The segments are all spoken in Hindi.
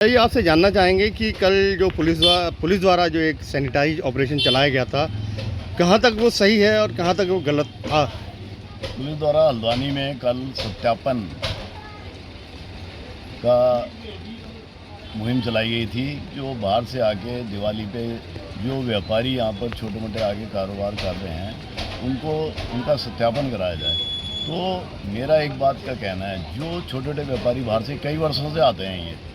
ये आपसे जानना चाहेंगे कि कल जो पुलिस द्वारा जो एक सैनिटाइज ऑपरेशन चलाया गया था, कहाँ तक वो सही है और कहाँ तक वो गलत था? पुलिस द्वारा हल्द्वानी में कल सत्यापन का मुहिम चलाई गई थी। जो बाहर से आके दिवाली पे जो व्यापारी यहाँ पर छोटे मोटे आगे कारोबार कर रहे हैं, उनका सत्यापन कराया जाए। तो मेरा एक बात का कहना है, जो छोटे छोटे व्यापारी बाहर से कई वर्षों से आते हैं ये,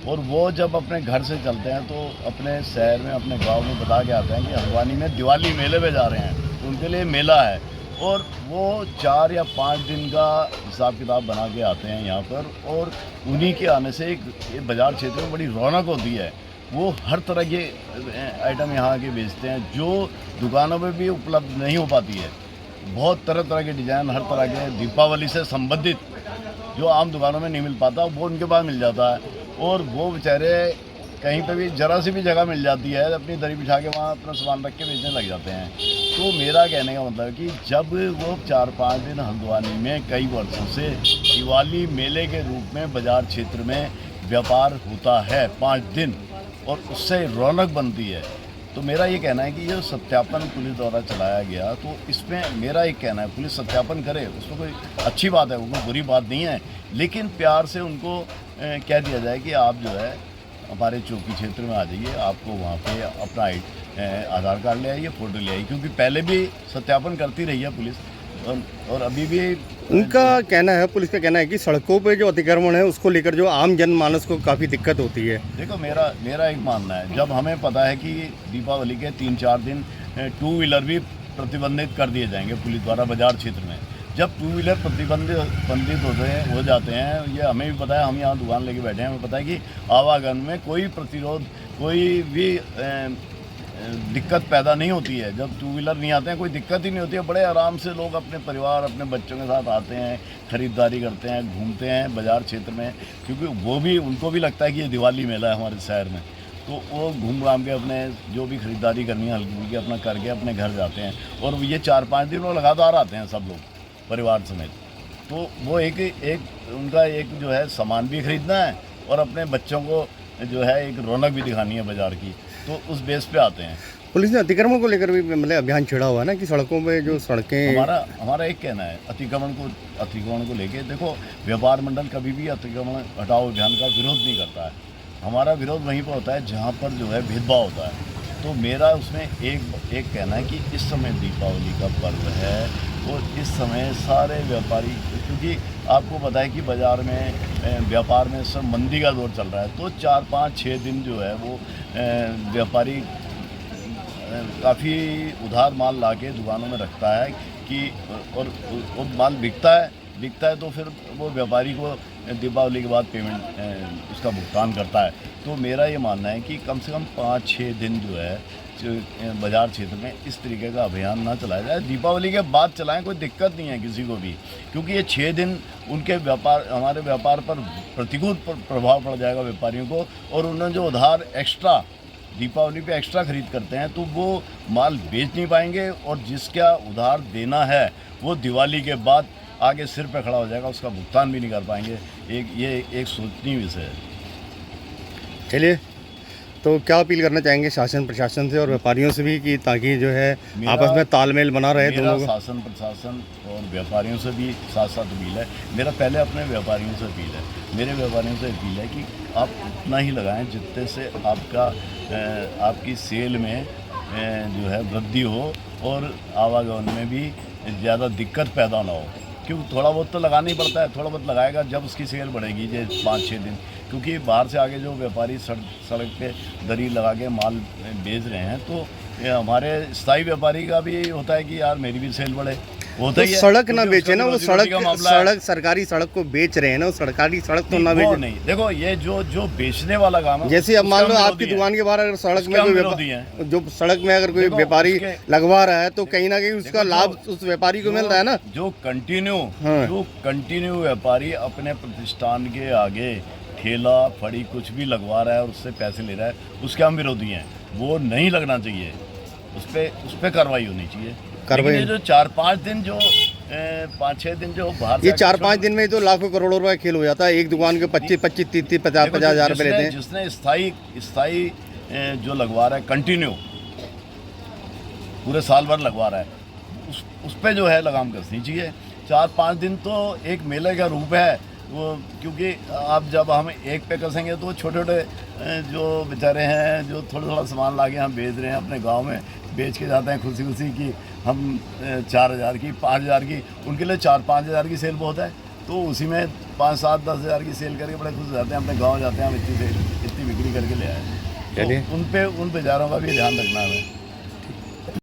और वो जब अपने घर से चलते हैं तो अपने शहर में, अपने गांव में बता के आते हैं कि हल्द्वानी में दिवाली मेले पे जा रहे हैं, तो उनके लिए मेला है। और वो 4 या 5 दिन का हिसाब किताब बना के आते हैं यहाँ पर, और उन्हीं के आने से एक बाज़ार क्षेत्र में बड़ी रौनक होती है। वो हर तरह के आइटम यहाँ आके बेचते हैं जो दुकानों में भी उपलब्ध नहीं हो पाती है। बहुत तरह तरह के डिज़ाइन, हर तरह के दीपावली से संबंधित जो आम दुकानों में नहीं मिल पाता, वो उनके पास मिल जाता है। और वो बेचारे कहीं पे भी जरा सी भी जगह मिल जाती है, अपनी दरी बिछा के वहाँ अपना सामान रख के बेचने लग जाते हैं। तो मेरा कहने का मतलब है कि जब वो 4-5 दिन हल्द्वानी में कई वर्षों से दिवाली मेले के रूप में बाज़ार क्षेत्र में व्यापार होता है 5 दिन, और उससे रौनक बनती है, तो मेरा ये कहना है कि ये सत्यापन पुलिस द्वारा चलाया गया, तो इसमें मेरा एक कहना है, पुलिस सत्यापन करे, उसमें कोई अच्छी बात है, वो कोई बुरी बात नहीं है। लेकिन प्यार से उनको कह दिया जाए कि आप जो है हमारे चौकी क्षेत्र में आ जाइए, आपको वहाँ पे अपना आधार कार्ड ले आइए, फ़ोटो ले आइए, क्योंकि पहले भी सत्यापन करती रही है पुलिस, और अभी भी उनका कहना है, पुलिस का कहना है कि सड़कों पे जो अतिक्रमण है उसको लेकर जो आम जनमानस को काफ़ी दिक्कत होती है। देखो, मेरा एक मानना है, जब हमें पता है कि दीपावली के 3-4 दिन 2 व्हीलर भी प्रतिबंधित कर दिए जाएंगे पुलिस द्वारा बाज़ार क्षेत्र में, जब 2 व्हीलर प्रतिबंधित हो जाते हैं, ये हमें भी पता है, हम यहाँ दुकान लेके बैठे हैं, हमें पता है कि आवागमन में कोई प्रतिरोध, कोई भी दिक्कत पैदा नहीं होती है। जब 2 व्हीलर नहीं आते हैं, कोई दिक्कत ही नहीं होती है, बड़े आराम से लोग अपने परिवार, अपने बच्चों के साथ आते हैं, ख़रीदारी करते हैं, घूमते हैं बाज़ार क्षेत्र में, क्योंकि उनको भी लगता है कि ये दिवाली मेला है हमारे शहर में, तो वो घूम घाम के अपने जो भी ख़रीदारी करनी है हल्की फुल्की अपना करके अपने घर जाते हैं। और ये 4-5 दिन वो लगातार आते हैं सब लोग परिवार समेत, तो वो उनका एक जो है सामान भी ख़रीदना है और अपने बच्चों को जो है एक रौनक भी दिखानी है बाज़ार की, तो उस बेस पे आते हैं। पुलिस ने अतिक्रमण को लेकर भी मतलब अभियान छेड़ा हुआ है ना, कि सड़कों पे जो सड़कें, हमारा एक कहना है, अतिक्रमण को लेके, देखो, व्यापार मंडल कभी भी अतिक्रमण हटाओ अभियान का विरोध नहीं करता है। हमारा विरोध वहीं पर होता है जहाँ पर जो है भेदभाव होता है। तो मेरा उसमें एक कहना है कि इस समय दीपावली का पर्व है, और इस समय सारे व्यापारी, क्योंकि आपको पता है कि बाज़ार में व्यापार में सब मंदी का दौर चल रहा है, तो 4-5-6 दिन जो है वो व्यापारी काफ़ी उधार माल लाके दुकानों में रखता है कि और माल बिकता है तो फिर वो व्यापारी को दीपावली के बाद पेमेंट उसका भुगतान करता है। तो मेरा ये मानना है कि कम से कम 5-6 दिन जो है बाज़ार क्षेत्र में इस तरीके का अभियान ना चलाया जाए, दीपावली के बाद चलाएं, कोई दिक्कत नहीं है किसी को भी, क्योंकि ये 6 दिन उनके हमारे व्यापार पर प्रतिकूल प्रभाव पड़ जाएगा व्यापारियों को, और उन्होंने जो उधार एक्स्ट्रा दीपावली पे एक्स्ट्रा ख़रीद करते हैं, तो वो माल बेच नहीं पाएंगे, और जिसका उधार देना है वो दिवाली के बाद आगे सिर पे खड़ा हो जाएगा, उसका भुगतान भी नहीं कर पाएंगे। ये एक सोचनीय विषय है। चलिए, तो क्या अपील करना चाहेंगे शासन प्रशासन से और व्यापारियों से भी, कि ताकि जो है आपस में तालमेल बना रहे दोनों? शासन प्रशासन और व्यापारियों से भी साथ साथ अपील है। मेरा पहले अपने व्यापारियों से अपील है, मेरे व्यापारियों से अपील है कि आप उतना ही लगाएं जितने से आपकी सेल में जो है वृद्धि हो, और आवागमन में भी ज़्यादा दिक्कत पैदा ना हो, क्योंकि थोड़ा बहुत तो लगाना ही पड़ता है, थोड़ा बहुत लगाएगा जब उसकी सेल बढ़ेगी, जो 5-6 दिन, क्योंकि बाहर से आगे जो व्यापारी सड़क पे दरी लगा के माल बेच रहे हैं, तो ये हमारे स्थायी व्यापारी का भी होता है कि यार मेरी भी सेल बढ़े, होता ही है। सड़क ना बेचे ना, वो सड़क सरकारी सड़क को बेच रहे हैं ना, वो सरकारी सड़क तो ना बेचे। नहीं, देखो, ये जो बेचने वाला काम है, जैसे अब मान लो आपकी दुकान के बाहर अगर सड़क में जो सड़क में अगर कोई व्यापारी लगवा रहा है, तो कहीं ना कहीं उसका लाभ उस व्यापारी को मिल रहा है ना। जो कंटिन्यू व्यापारी अपने प्रतिष्ठान के आगे ठेला फड़ी कुछ भी लगवा रहा है और उससे पैसे ले रहा है, उसके हम विरोधी हैं। वो नहीं लगना चाहिए, उस पर कार्रवाई होनी चाहिए। ये जो 4-5 दिन जो 5-6 दिन जो बाहर ये से 4-5 दिन में तो लाखों करोड़ों रुपए खेल हो जाता है। एक दुकान के 25-25, 30-30, 50-50 हज़ार रुपए लेते हैं। जिसने स्थाई जो लगवा रहा है कंटिन्यू पूरे साल भर लगवा रहा है, उस पे जो है लगाम कसनी चाहिए। 4-5 दिन तो एक मेले का रूप है वो, क्योंकि आप जब हम एक पे कसेंगे तो छोटे छोटे जो बेचारे हैं जो थोड़ा सामान ला के हम बेच रहे हैं अपने गांव में बेच के जाते हैं खुशी खुशी की हम 4,000 की 5,000 की, उनके लिए 4-5 हज़ार की सेल बहुत है। तो उसी में 5-7-10 हज़ार की सेल करके बड़े खुश जाते हैं, अपने गाँव जाते हैं हम इतनी बिक्री करके ले आए। तो उन बेचारों का भी ध्यान रखना है।